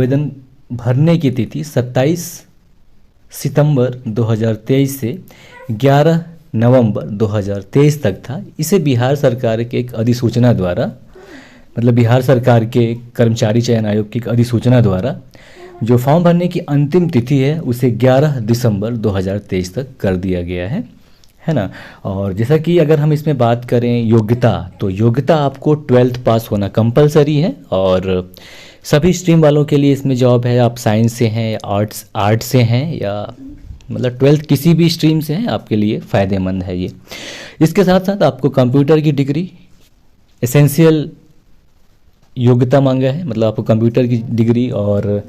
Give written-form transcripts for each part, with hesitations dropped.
आवेदन भरने की तिथि 27 सितंबर 2023 से 11 नवंबर 2023 तक था। इसे बिहार सरकार के एक अधिसूचना द्वारा, मतलब बिहार सरकार के कर्मचारी चयन आयोग की एक अधिसूचना द्वारा जो फॉर्म भरने की अंतिम तिथि है उसे 11 दिसंबर 2023 तक कर दिया गया है ना। और जैसा कि अगर हम इसमें बात करें योग्यता, तो योग्यता आपको 12th पास होना कंपलसरी है और सभी स्ट्रीम वालों के लिए इसमें जॉब है। आप साइंस से हैं, आर्ट्स से हैं, या मतलब 12th किसी भी स्ट्रीम से हैं, आपके लिए फ़ायदेमंद है ये। इसके साथ साथ आपको कंप्यूटर की डिग्री एसेंशियल योग्यता मांगा है, मतलब आपको कंप्यूटर की डिग्री और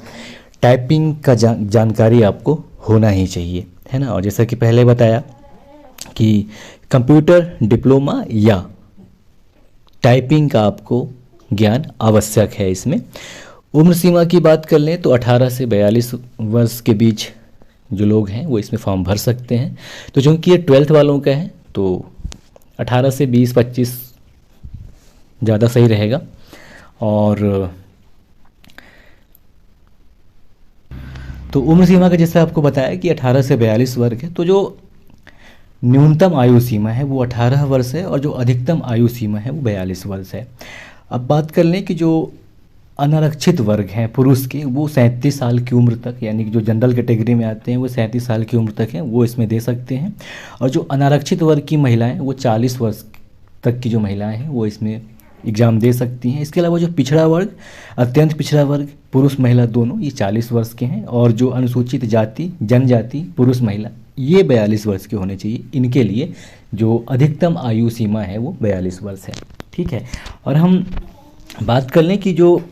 टाइपिंग का जानकारी आपको होना ही चाहिए, है ना। और जैसा कि पहले बताया कि कंप्यूटर डिप्लोमा या टाइपिंग का आपको ज्ञान आवश्यक है इसमें। उम्र सीमा की बात कर लें तो 18 से 42 वर्ष के बीच जो लोग हैं वो इसमें फॉर्म भर सकते हैं। तो चूँकि ये 12th वालों का है तो 18 से 20-25 ज़्यादा सही रहेगा। और तो उम्र सीमा का जैसे आपको बताया कि 18 से 42 वर्ग है, तो जो न्यूनतम आयु सीमा है वो 18 वर्ष है और जो अधिकतम आयु सीमा है वो 42 वर्ष है। अब बात कर लें कि जो अनारक्षित वर्ग हैं पुरुष के, वो 37 साल की उम्र तक, यानी कि जो जनरल कैटेगरी में आते हैं वो 37 साल की उम्र तक हैं, वो इसमें दे सकते हैं। और जो अनारक्षित वर्ग की महिलाएं, वो 40 वर्ष तक की जो महिलाएं हैं वो इसमें एग्ज़ाम दे सकती हैं। इसके अलावा जो पिछड़ा वर्ग, अत्यंत पिछड़ा वर्ग, पुरुष महिला दोनों, ये 40 वर्ष के हैं। और जो अनुसूचित जाति, जनजाति, पुरुष महिला, ये 42 वर्ष के होने चाहिए। इनके लिए जो अधिकतम आयु सीमा है वो 42 वर्ष है, ठीक है। और हम बात कर लें कि जो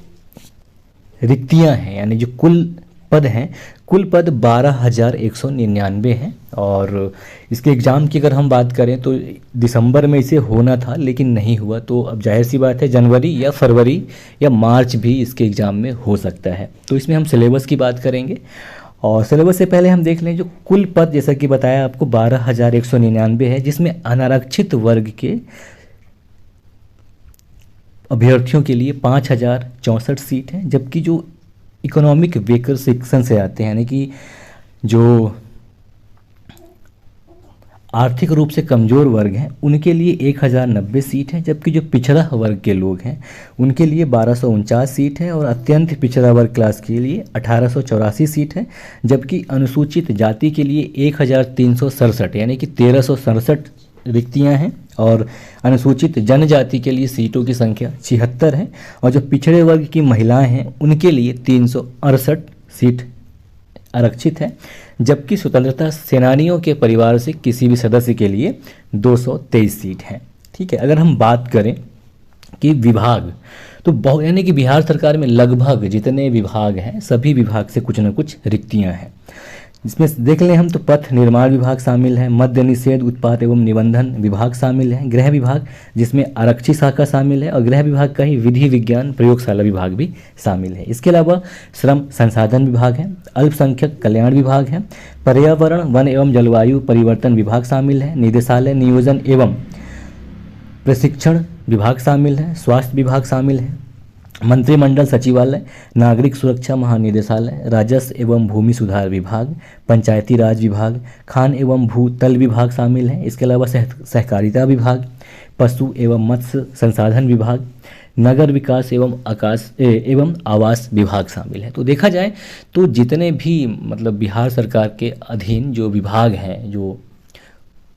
रिक्तियां हैं, यानी जो कुल पद हैं, कुल पद 12,199 हैं। और इसके एग्ज़ाम की अगर हम बात करें तो दिसंबर में इसे होना था लेकिन नहीं हुआ, तो अब जाहिर सी बात है जनवरी या फरवरी या मार्च भी इसके एग्ज़ाम में हो सकता है। तो इसमें हम सिलेबस की बात करेंगे और सिलेबस से पहले हम देख लें जो कुल पद, जैसा कि बताया आपको 12,199 है, जिसमें अनारक्षित वर्ग के अभ्यर्थियों के लिए 5,064 सीट हैं। जबकि जो इकोनॉमिक वेकर सेक्शन से आते हैं, यानी कि जो आर्थिक रूप से कमज़ोर वर्ग हैं, उनके लिए 1,090 सीट है। जबकि जो पिछड़ा वर्ग के लोग हैं उनके लिए 1249 सीट है और अत्यंत पिछड़ा वर्ग क्लास के लिए 1884 सीट है। जबकि अनुसूचित जाति के लिए 1,367 यानी कि 1,367 रिक्तियां हैं और अनुसूचित जनजाति के लिए सीटों की संख्या 76 है। और जो पिछड़े वर्ग की महिलाएं हैं उनके लिए 368 सीट आरक्षित है। जबकि स्वतंत्रता सेनानियों के परिवार से किसी भी सदस्य के लिए 223 सीट हैं, ठीक है। अगर हम बात करें कि विभाग, तो बहुत, यानी कि बिहार सरकार में लगभग जितने विभाग हैं सभी विभाग से कुछ न कुछ रिक्तियां हैं। इसमें देख लें हम तो पथ निर्माण विभाग शामिल है, मद्य निषेध उत्पाद एवं निबंधन विभाग शामिल है, गृह विभाग जिसमें आरक्षी शाखा शामिल है और गृह विभाग का ही विधि विज्ञान प्रयोगशाला विभाग भी शामिल है। इसके अलावा श्रम संसाधन विभाग है, अल्पसंख्यक कल्याण विभाग है, पर्यावरण वन एवं जलवायु परिवर्तन विभाग शामिल है, निदेशालय नियोजन एवं प्रशिक्षण विभाग शामिल है, स्वास्थ्य विभाग शामिल है, मंत्रिमंडल सचिवालय, नागरिक सुरक्षा महानिदेशालय, राजस्व एवं भूमि सुधार विभाग, पंचायती राज विभाग, खान एवं भूतल विभाग शामिल हैं। इसके अलावा सहकारिता विभाग, पशु एवं मत्स्य संसाधन विभाग, नगर विकास एवं आवास विभाग शामिल है। तो देखा जाए तो जितने भी मतलब बिहार सरकार के अधीन जो विभाग हैं जो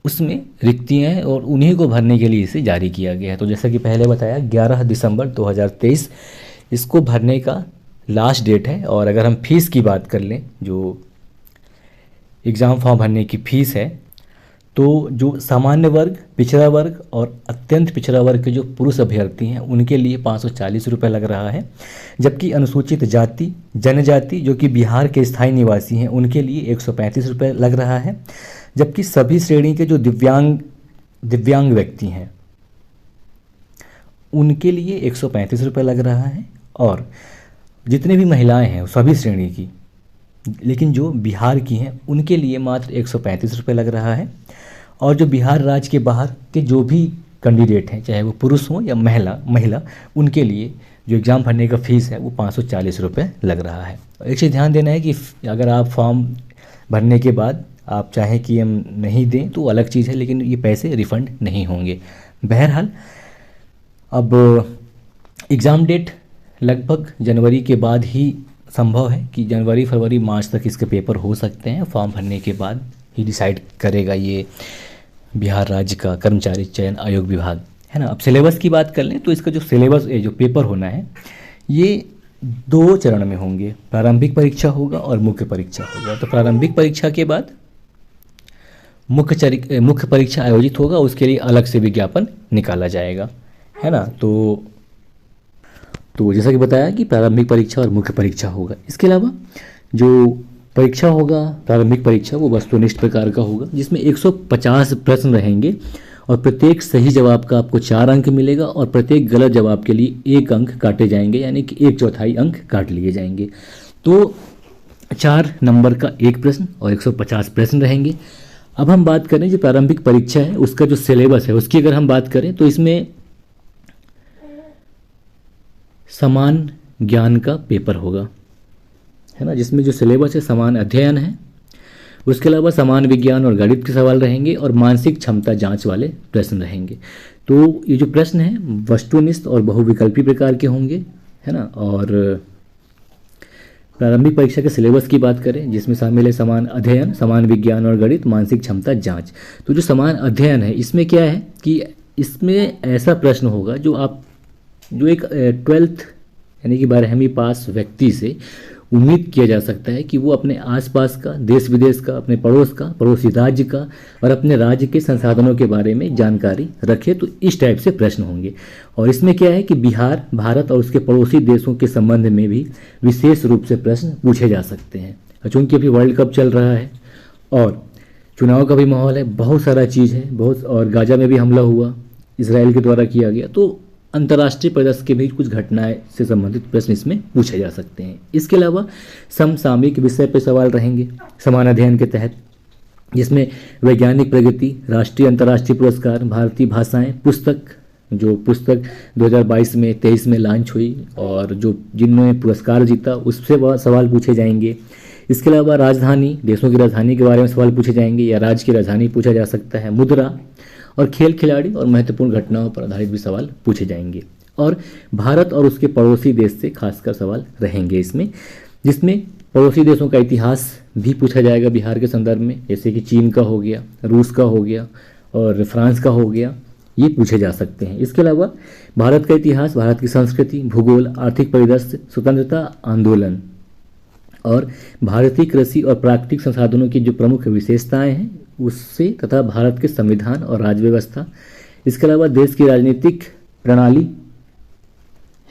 उसमें रिक्तियाँ हैं और उन्हीं को भरने के लिए इसे जारी किया गया है। तो जैसा कि पहले बताया 11 दिसंबर 2023 इसको भरने का लास्ट डेट है। और अगर हम फीस की बात कर लें, जो एग्ज़ाम फॉर्म भरने की फ़ीस है, तो जो सामान्य वर्ग, पिछड़ा वर्ग और अत्यंत पिछड़ा वर्ग के जो पुरुष अभ्यर्थी हैं उनके लिए 540 रुपये लग रहा है। जबकि अनुसूचित जाति, जनजाति जो कि बिहार के स्थायी निवासी हैं उनके लिए 135 रुपये लग रहा है। जबकि सभी श्रेणी के जो दिव्यांग व्यक्ति हैं उनके लिए 135 रुपये लग रहा है। और जितने भी महिलाएं हैं सभी श्रेणी की, लेकिन जो बिहार की हैं उनके लिए मात्र 135 रुपये लग रहा है। और जो बिहार राज्य के बाहर के जो भी कैंडिडेट हैं, चाहे वो पुरुष हों या महिला, उनके लिए जो एग्ज़ाम भरने का फ़ीस है वो 540 रुपये लग रहा है। और एक चीज़ ध्यान देना है कि अगर आप फॉर्म भरने के बाद आप चाहें कि हम नहीं दें तो अलग चीज़ है, लेकिन ये पैसे रिफ़ंड नहीं होंगे। बहरहाल अब एग्ज़ाम डेट लगभग जनवरी के बाद ही संभव है कि जनवरी फरवरी मार्च तक इसके पेपर हो सकते हैं। फॉर्म भरने के बाद ही डिसाइड करेगा ये बिहार राज्य का कर्मचारी चयन आयोग विभाग, है ना। अब सिलेबस की बात कर लें तो इसका जो सिलेबस जो पेपर होना है ये 2 चरण में होंगे, प्रारंभिक परीक्षा होगा और मुख्य परीक्षा होगा। तो प्रारंभिक परीक्षा के बाद मुख्य परीक्षा आयोजित होगा, उसके लिए अलग से विज्ञापन निकाला जाएगा, है ना। तो जैसा कि बताया कि प्रारंभिक परीक्षा और मुख्य परीक्षा होगा। इसके अलावा जो परीक्षा होगा प्रारंभिक परीक्षा वो वस्तुनिष्ठ प्रकार का होगा, जिसमें 150 प्रश्न रहेंगे और प्रत्येक सही जवाब का आपको 4 अंक मिलेगा और प्रत्येक गलत जवाब के लिए 1 अंक काटे जाएंगे, यानी कि 1/4 अंक काट लिए जाएंगे। तो 4 नंबर का 1 प्रश्न और 150 प्रश्न रहेंगे। अब हम बात करें जो प्रारंभिक परीक्षा है उसका जो सिलेबस है उसकी अगर हम बात करें तो इसमें समान ज्ञान का पेपर होगा, है ना, जिसमें जो सिलेबस है समान अध्ययन है। उसके अलावा समान विज्ञान और गणित के सवाल रहेंगे और मानसिक क्षमता जांच वाले प्रश्न रहेंगे। तो ये जो प्रश्न हैं वस्तुनिष्ठ और बहुविकल्पी प्रकार के होंगे, है ना। और प्रारंभिक परीक्षा के सिलेबस की बात करें जिसमें शामिल है समान अध्ययन, समान विज्ञान और गणित, मानसिक क्षमता जांच। तो जो समान अध्ययन है इसमें क्या है कि इसमें ऐसा प्रश्न होगा जो एक 12th यानी कि 12वीं पास व्यक्ति से उम्मीद किया जा सकता है कि वो अपने आसपास का, देश विदेश का, अपने पड़ोस का, पड़ोसी राज्य का और अपने राज्य के संसाधनों के बारे में जानकारी रखे। तो इस टाइप से प्रश्न होंगे। और इसमें क्या है कि बिहार, भारत और उसके पड़ोसी देशों के संबंध में भी विशेष रूप से प्रश्न पूछे जा सकते हैं। चूँकि अभी वर्ल्ड कप चल रहा है और चुनाव का भी माहौल है, बहुत सारा चीज़ है, और गाजा में भी हमला हुआ, इसराइल के द्वारा किया गया, तो अंतर्राष्ट्रीय परिदृश्य के भी कुछ घटनाएं से संबंधित प्रश्न इसमें पूछे जा सकते हैं। इसके अलावा समसामयिक विषय पर सवाल रहेंगे समान अध्ययन के तहत, जिसमें वैज्ञानिक प्रगति, राष्ट्रीय अंतर्राष्ट्रीय पुरस्कार, भारतीय भाषाएं, पुस्तक 2022 में 23 में लॉन्च हुई और जिन्होंने पुरस्कार जीता उससे सवाल पूछे जाएंगे। इसके अलावा राजधानी, देशों की राजधानी के बारे में सवाल पूछे जाएंगे या राज्य की राजधानी पूछा जा सकता है, मुद्रा और खेल खिलाड़ी और महत्वपूर्ण घटनाओं पर आधारित भी सवाल पूछे जाएंगे। और भारत और उसके पड़ोसी देश से खासकर सवाल रहेंगे इसमें, जिसमें पड़ोसी देशों का इतिहास भी पूछा जाएगा बिहार के संदर्भ में, जैसे कि चीन का हो गया, रूस का हो गया और फ्रांस का हो गया, ये पूछे जा सकते हैं। इसके अलावा भारत का इतिहास, भारत की संस्कृति, भूगोल, आर्थिक परिदृश्य, स्वतंत्रता आंदोलन और भारतीय कृषि और प्राकृतिक संसाधनों की जो प्रमुख विशेषताएं हैं उससे, तथा भारत के संविधान और राज्य व्यवस्था, इसके अलावा देश की राजनीतिक प्रणाली,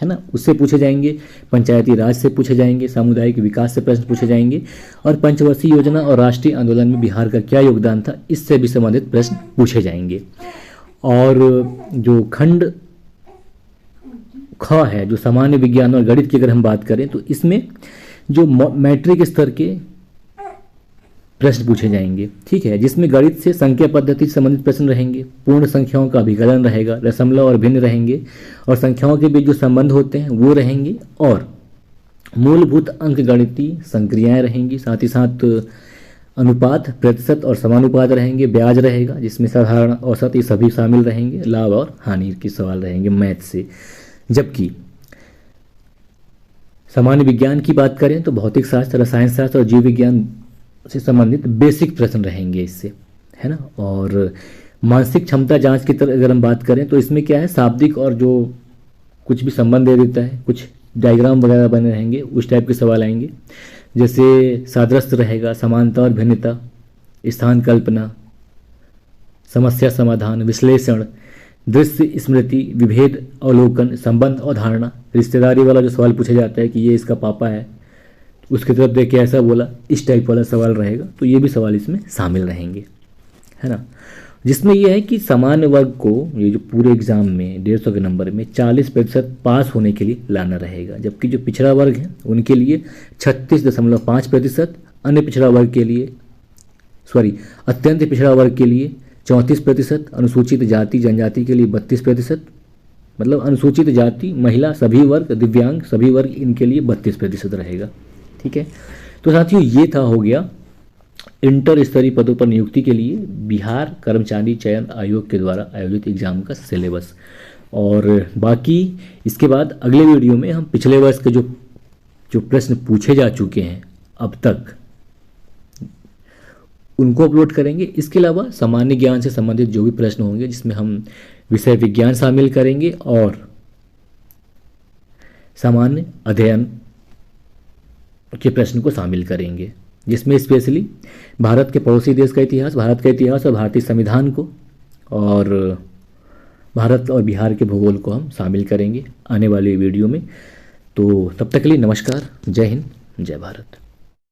है ना, उससे पूछे जाएंगे, पंचायती राज से पूछे जाएंगे, सामुदायिक विकास से प्रश्न पूछे जाएंगे और पंचवर्षीय योजना और राष्ट्रीय आंदोलन में बिहार का क्या योगदान था, इससे भी संबंधित प्रश्न पूछे जाएंगे। और जो खंड ख है, जो सामान्य विज्ञान और गणित की अगर हम बात करें तो इसमें जो मैट्रिक स्तर के प्रश्न पूछे जाएंगे, ठीक है, जिसमें गणित से संख्या पद्धति से संबंधित प्रश्न रहेंगे, पूर्ण संख्याओं का अभिकलन रहेगा, दशमलव और भिन्न रहेंगे और संख्याओं के बीच जो संबंध होते हैं वो रहेंगे और मूलभूत अंकगणितीय संक्रियाएं रहेंगी, साथ ही साथ अनुपात, प्रतिशत और समानुपात रहेंगे, ब्याज रहेगा जिसमें साधारण, औसत, ये सभी शामिल रहेंगे, लाभ और हानि के सवाल रहेंगे मैथ से। जबकि सामान्य विज्ञान की बात करें तो भौतिक शास्त्र, रसायन शास्त्र और जीव विज्ञान से संबंधित बेसिक प्रश्न रहेंगे इससे, है ना। और मानसिक क्षमता जांच की तरह अगर हम बात करें तो इसमें क्या है, शाब्दिक और जो कुछ भी संबंध दे देता है, कुछ डायग्राम वगैरह बने रहेंगे, उस टाइप के सवाल आएंगे, जैसे सादृश्य रहेगा, समानता और भिन्नता, स्थान कल्पना, समस्या समाधान, विश्लेषण, दृश्य स्मृति, विभेद अवलोकन, संबंध और धारणा, रिश्तेदारी वाला जो सवाल पूछा जाता है कि ये इसका पापा है, उसकी तरफ देख के ऐसा बोला, इस टाइप वाला सवाल रहेगा। तो ये भी सवाल इसमें शामिल रहेंगे, है ना। जिसमें यह है कि सामान्य वर्ग को ये जो पूरे एग्जाम में 150 के नंबर में 40% पास होने के लिए लाना रहेगा, जबकि जो पिछड़ा वर्ग है उनके लिए 36.5%, अन्य पिछड़ा वर्ग के लिए अत्यंत पिछड़ा वर्ग के लिए 34%, अनुसूचित जाति जनजाति के लिए 32%, मतलब अनुसूचित जाति, महिला, सभी वर्ग, दिव्यांग सभी वर्ग, इनके लिए 32% रहेगा। ठीक है, तो साथियों ये था, हो गया इंटर स्तरीय पदों पर नियुक्ति के लिए बिहार कर्मचारी चयन आयोग के द्वारा आयोजित एग्जाम का सिलेबस। और बाकी इसके बाद अगले वीडियो में हम पिछले वर्ष के जो जो प्रश्न पूछे जा चुके हैं अब तक, उनको अपलोड करेंगे। इसके अलावा सामान्य ज्ञान से संबंधित जो भी प्रश्न होंगे, जिसमें हम विषय विज्ञान शामिल करेंगे और सामान्य अध्ययन के प्रश्न को शामिल करेंगे, जिसमें स्पेशली भारत के पड़ोसी देश का इतिहास, भारत का इतिहास और भारतीय संविधान को, और भारत और बिहार के भूगोल को हम शामिल करेंगे आने वाले वीडियो में। तो तब तक के लिए नमस्कार, जय हिंद, जय भारत।